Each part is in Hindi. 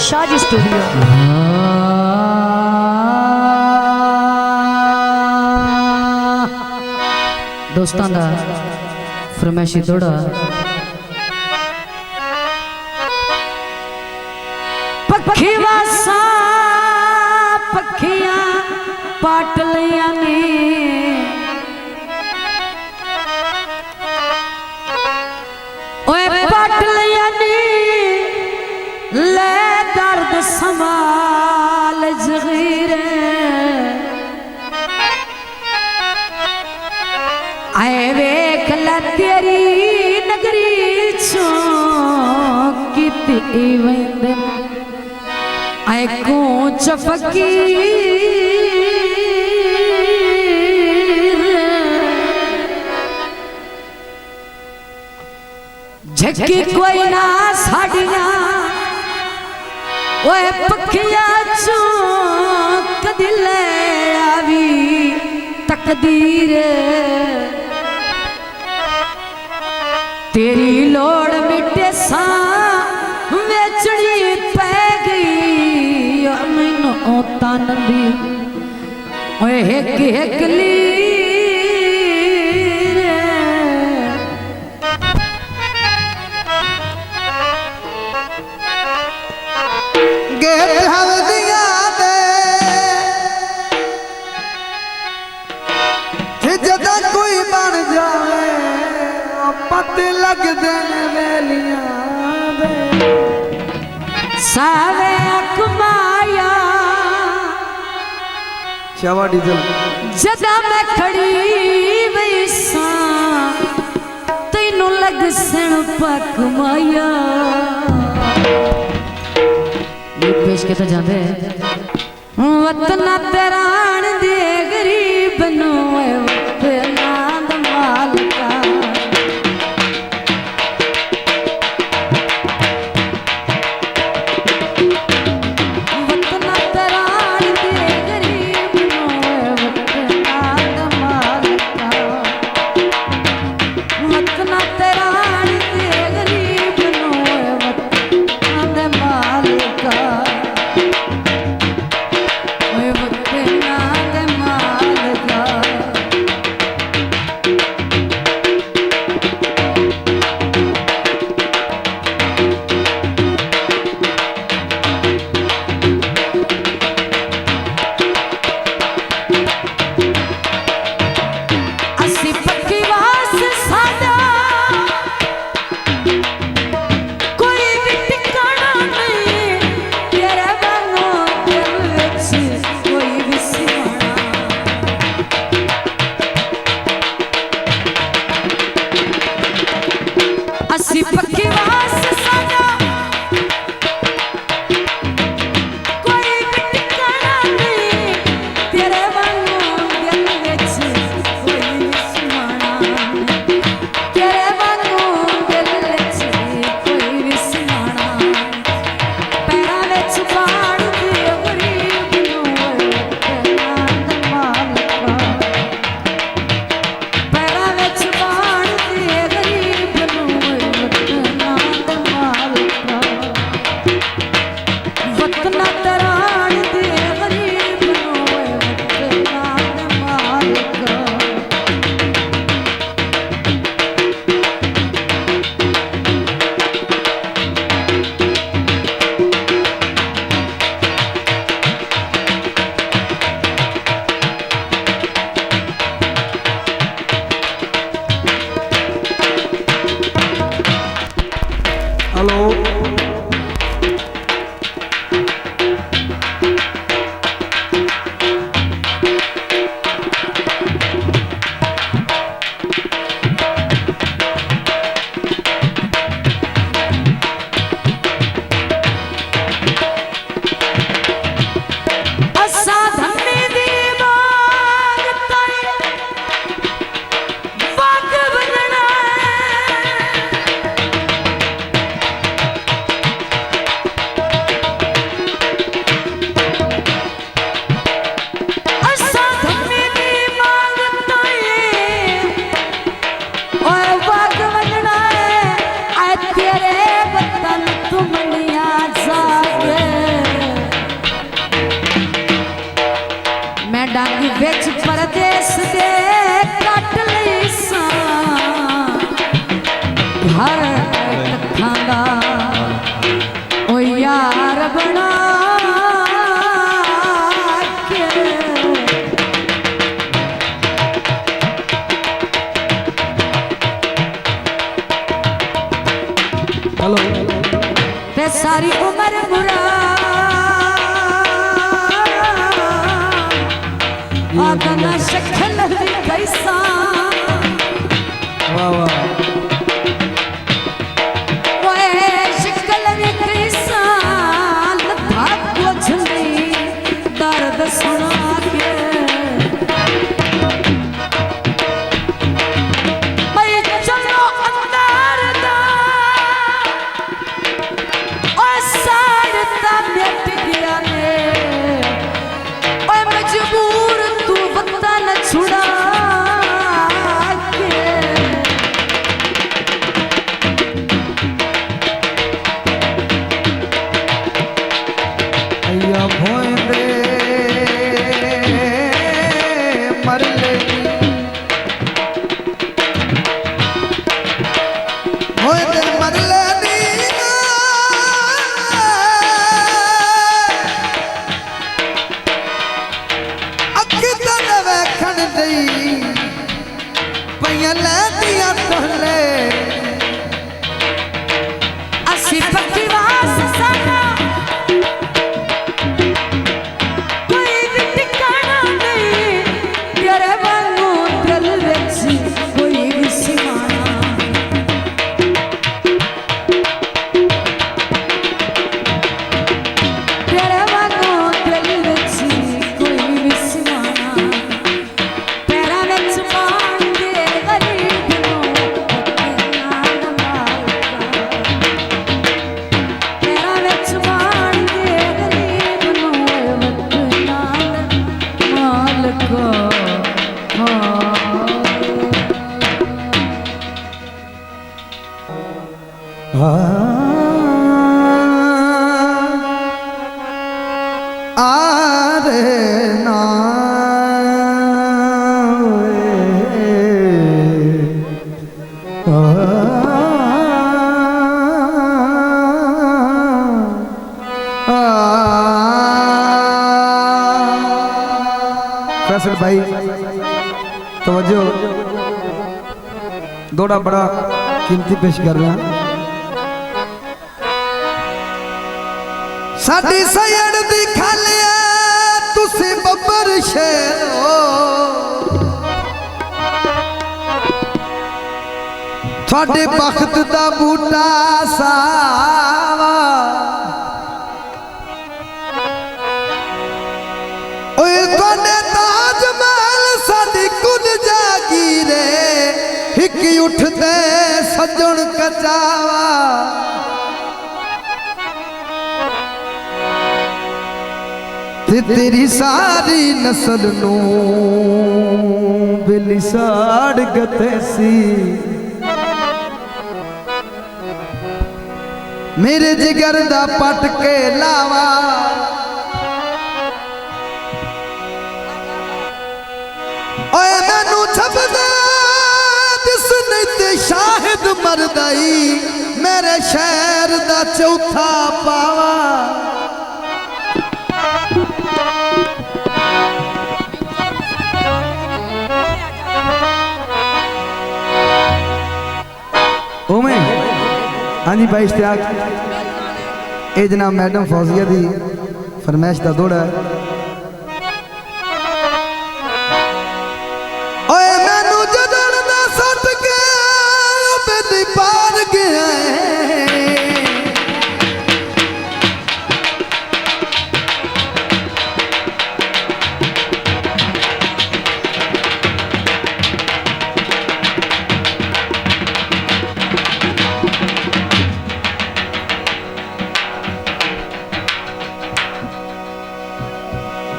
शाजी स्टूडियो। दोस्तों का फरमाइशी थोड़ा पखी वासा पखियां पाट लिया ने ओए पाट लिया ने ले दर्द संभाल जगीरे आए वेख ला तेरी नगरी चो किती वेंदे आए कूच फकीर झकी कोई ना साड़िया ओए पखिया चो कदी ले आवी तकदीर तेरी लोड़ मिटे सा वेचड़ी पै गई मैनू तन दी ओए हिक हिक लीर गेट हवदिया दे जदा कोई बन जाए पत लग देने वेलियां दे सावे अकमाया शावा डीजल जदा मैं खड़ी वैसा तैनू लग सण पक माया पेश के तो जाते वतना तेरान दे गरीब नो वतना दमाल का वतना तेरान दे गरीब नो वतना दमाल का वतना तेरान दे गरीब नो वतना दमाल का यार बना के हेलो ते सारी उम्र बुरा आदना शक्ल कैसा वाह वाह दर्द सुना के मैं चलो अंदर दा और सारता मिट गया ने और मजबूर तू वतन छुड़ा के अय्या भोंदे मरले भोंदे मरले नी अखी तन वेखण दई पईयां लैंदियां टोले असी पक्की वास साना आरे ना फैसल भाई तवज्जो दौड़ा बड़ा कीमती पेश कर रहा साडी सैयद दी खालिया तुसी बब्बर शेरो थोड़े बख्त दा बूटा सावा ओए थोड़े ताज महल साडी कुल जागीरे हिक उठदे सजण कचावा ते तेरी सारी नस्ल नू बिलिसाड़ गते सी मेरे जिगर दा पट के लावा ओए मैनू छपदा दिस नहीं ते शाहिद मरदाई मेरे शहर दा चौथा पावा ओमे हाँ जी भाई इश्तियाक ये जनाब मैडम फौजिया दी फरमाइश का दौड़ा है ओए मैनू जदन दा सट के बेली पार गया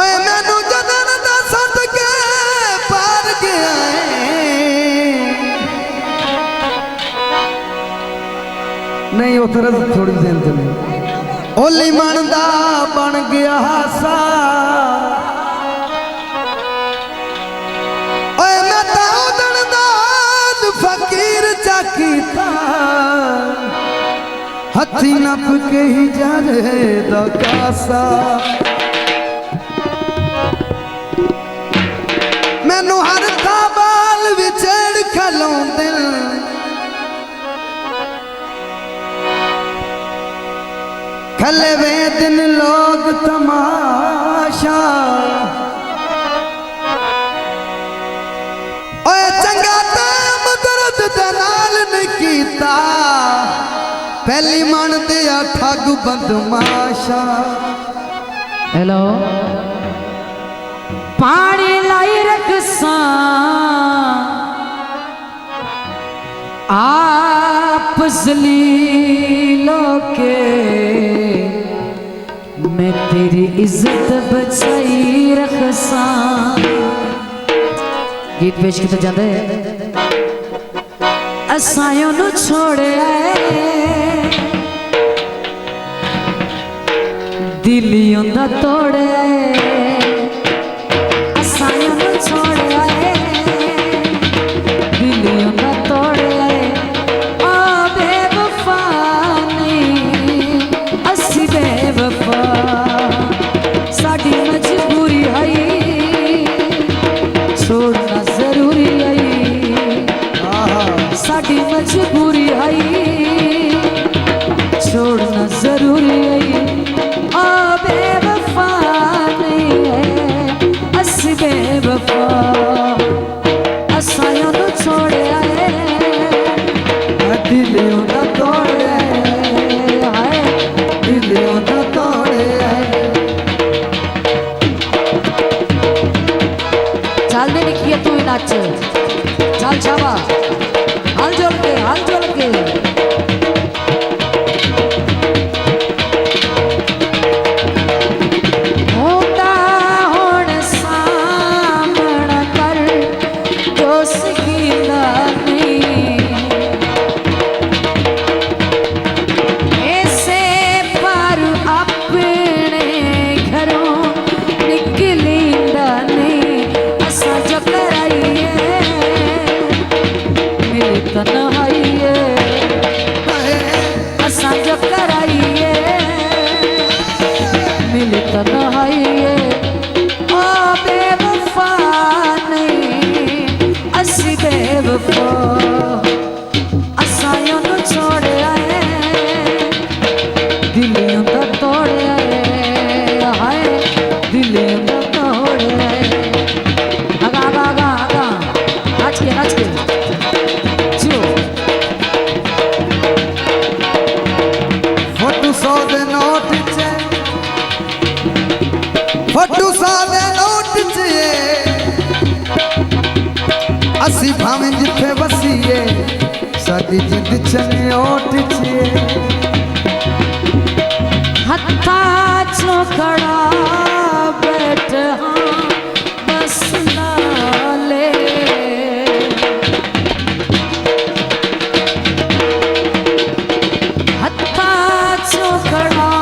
ओए मैनू जदन दा सट के पार गया नहीं वो तरह थोड़ी देर तो नहीं ओली मनदा बन गया सा ओए मैं ताऊ दनदान फकीर चाकीता हथ हथी नप के ही जा रे दा कासा मैनू हर बाल विचड़ खलोंदे खले वे दिन लोग तमाशा ओए चंगा काम दर्द दे नाल नहीं कीता पहली मन दिया ठग बदमाशा हेलो पानी लाई रखसा आप जलीलों के मैं तेरी इज्जत बचाई रखसा। गीत पेश किया जाता है असायों नु छोड़िया दिलियों दा तोड़िया असायों नु छोड़िया दिलियों दा तोड़िया ओ बेवफा नहीं असी बेवफा साडी मजबूरी है छोड़ना जरूरी है साडी मजबूरी है छोड़ना जरूरी है ओ बेवफा नहीं है असी बेवफा असायों नु छोड़िया दिलियों दा तोड़े हाय दिलियों दा तोड़े चल दे निकिया तू ही नाच चल छावा हाल जोड़ के होता होण सामना कर दोस्त की नहीं ऐसे पर अपने घरों निकली नहीं असा जो कराइए मेरी तन्हाइए असा जो कराइए मिली तन्हाइए ओ बेवफा नहीं असी बेवफा असायों नु छोड़िया दिलियों दा तोड़िया हाय दिलियों दा तोड़िया आगा आगा आगा आगा नाच के जो फोटू 100 दे नोट चे फोटू 100 दे नोट चे असी भावें जिथे वसीए साडी जिंद चने ओट चे हत्था चो खड़ा बैठ बस नाले हत्था चो खड़ा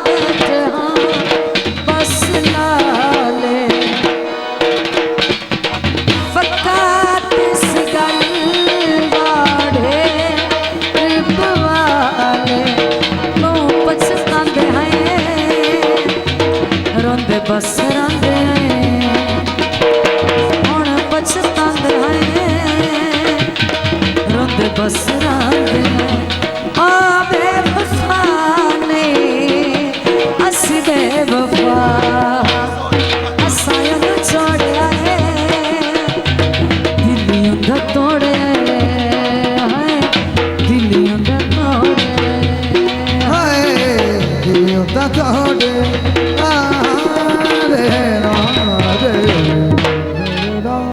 बैठ बस नाले फकात इस गल वाड़े रिबवाले नो पछतांदे हैं रोंदे बस रोंदे हुण पछतांदे हैं रोंदे बस रोंदे ओ बेवफा ने असी बेवफा